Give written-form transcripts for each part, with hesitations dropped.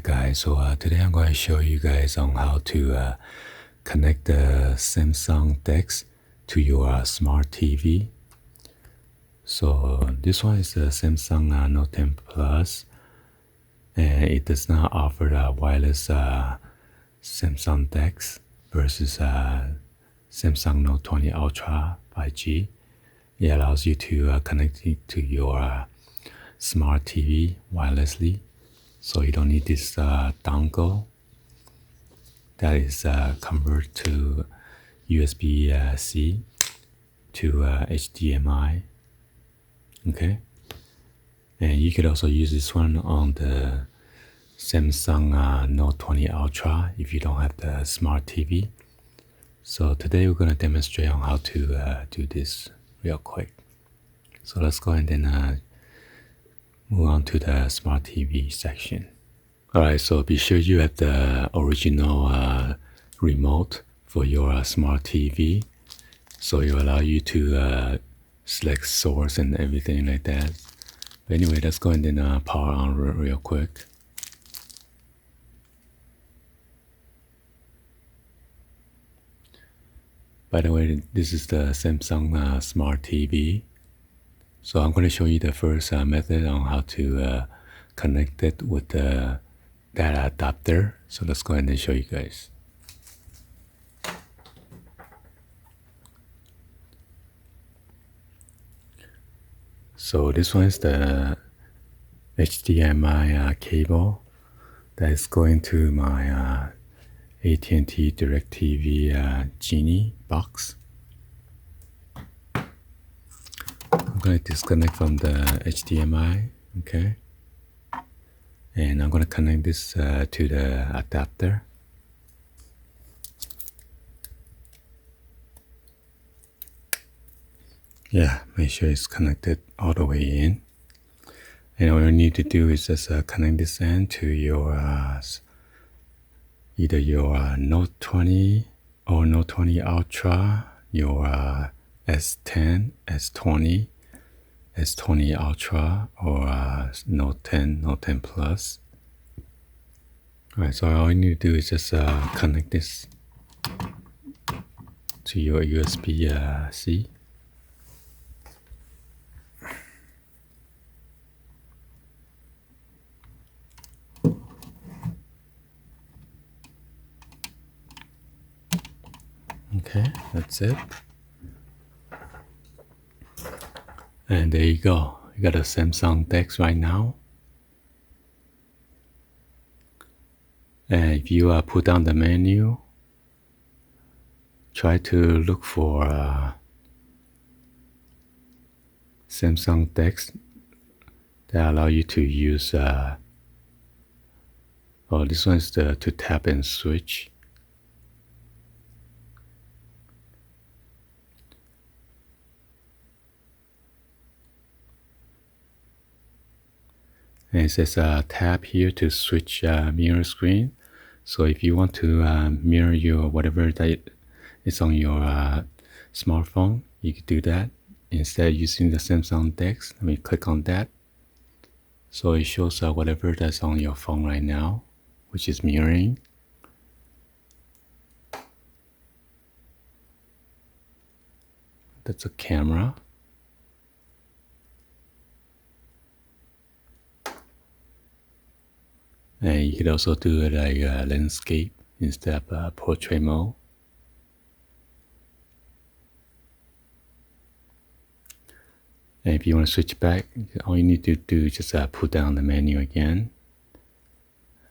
Alright guys, so today I'm going to show you guys on how to connect the SamsungDex to your smart TV. So this one is the Samsung Note 10 Plus, and it does not offer the wireless SamsungDex versus Samsung Note 20 Ultra 5G. It allows you to connect it to your smart TV wirelessly. So you don't need this dongle that is converted to USB-C to HDMI. Okay, and you could also use this one on the Samsung Note 20 Ultra if you don't have the smart TV. So today we're going to demonstrate on how to do this real quick. So let's go ahead and move on to the smart TV section. Alright, so be sure you have the original remote for your smart TV. So it will allow you to select source and everything like that. But anyway, let's go ahead and power on real quick. By the way, this is the Samsung Smart TV. So I'm going to show you the first method on how to connect it with that adapter. So let's go ahead and show you guys. So this one is the HDMI cable that is going to my AT&T DirecTV Genie box. I'm going to disconnect from the HDMI, okay? And I'm going to connect this to the adapter. Yeah, make sure it's connected all the way in. And all you need to do is just connect this end to your either your Note 20 or Note 20 Ultra, your S10, S20, S20 Ultra, or Note 10, Note 10 Plus. Alright, so all you need to do is just connect this to your USB-C. Okay, that's it. And there you go. You got a SamsungDex right now. And if you put down the menu, try to look for SamsungDex that allow you to use. Oh, this one is to tap and switch. And it says tap here to switch mirror screen. So if you want to mirror your whatever that is on your smartphone, you could do that. Instead of using the SamsungDex, let me click on that. So it shows whatever that's on your phone right now, which is mirroring. That's a camera. And you could also do it like landscape instead of portrait mode. And if you want to switch back, all you need to do is just put down the menu again.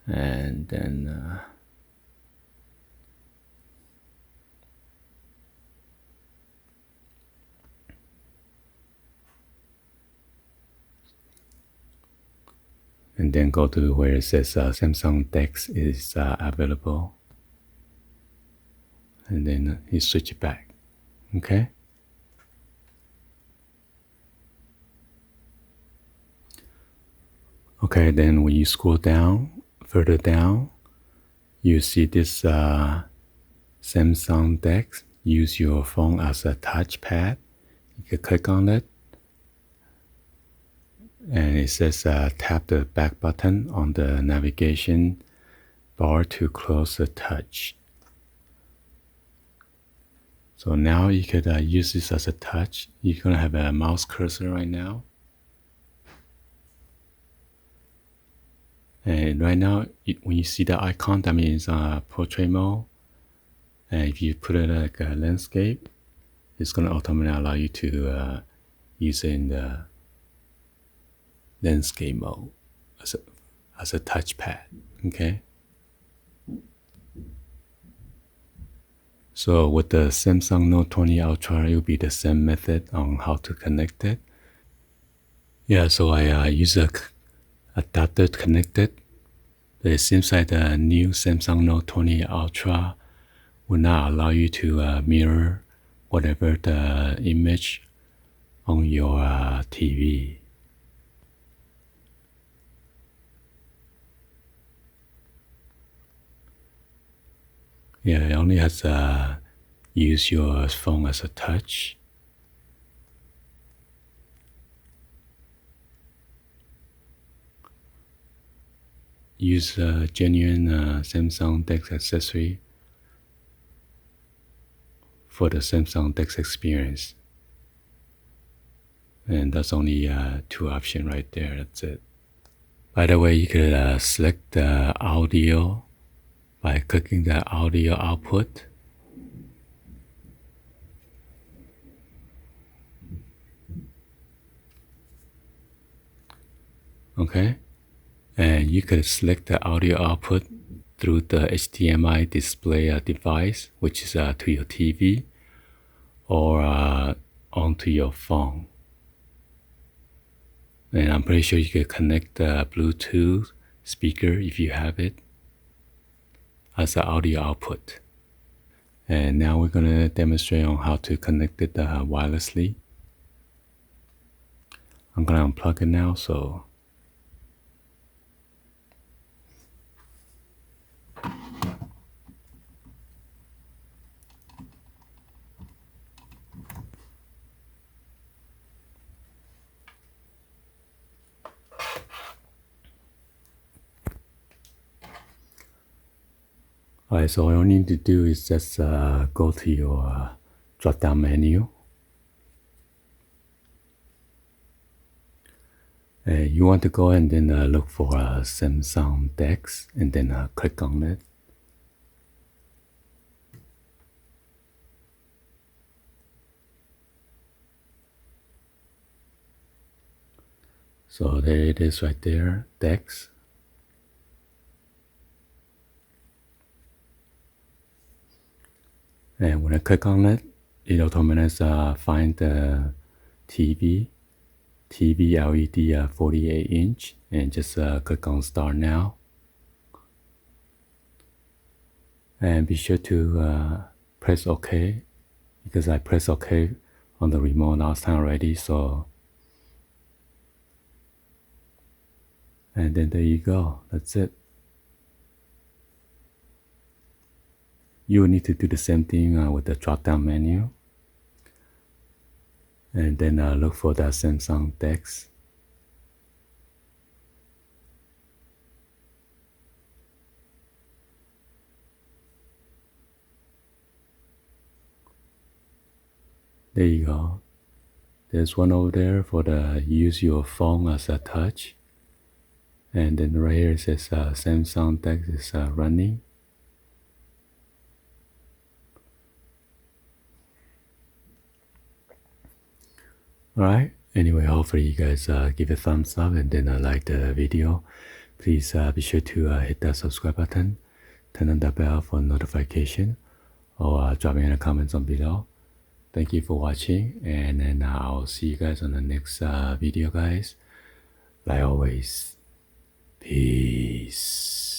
And then go to where it says SamsungDex is available. And then you switch it back. Okay? Okay, then when you scroll down, further down, you see this SamsungDex. Use your phone as a touchpad. You can click on it. And it says tap the back button on the navigation bar to close the touch. So now you could use this as a touch. You're gonna have a mouse cursor right now. And right now, when you see the icon, that means portrait mode. And if you put it like a landscape, it's gonna automatically allow you to use it in the landscape mode as a touchpad. Okay. So with the Samsung Note 20 Ultra, it will be the same method on how to connect it. Yeah, so I use a adapter to connect it. But it seems like the new Samsung Note 20 Ultra will not allow you to mirror whatever the image on your TV. Yeah, it only has use your phone as a touch. Use a genuine SamsungDex accessory for the SamsungDex experience. And that's only two options right there. That's it. By the way, you could select the audio by clicking the audio output. Okay. And you could select the audio output through the HDMI display device, which is to your TV or onto your phone. And I'm pretty sure you can connect the Bluetooth speaker if you have it as the audio output. And now we're going to demonstrate on how to connect it wirelessly. I'm going to unplug it now. So alright, so all you need to do is just go to your drop-down menu. You want to go and then look for SamsungDex and then click on it. So there it is right there, Dex. And when I click on it, it automatically find the TV LED 48-inch, and just click on Start Now. And be sure to press OK, because I pressed OK on the remote last time already. So, and then there you go. That's it. You will need to do the same thing with the drop-down menu. And then look for the SamsungDex. There you go. There's one over there for the use your phone as a touch. And then right here it says SamsungDex is running. Alright, anyway, hopefully you guys give a thumbs up and then like the video. Please be sure to hit that subscribe button, turn on the bell for notification, or drop me in the comments on below. Thank you for watching, and then I'll see you guys on the next video, guys. Like always, peace.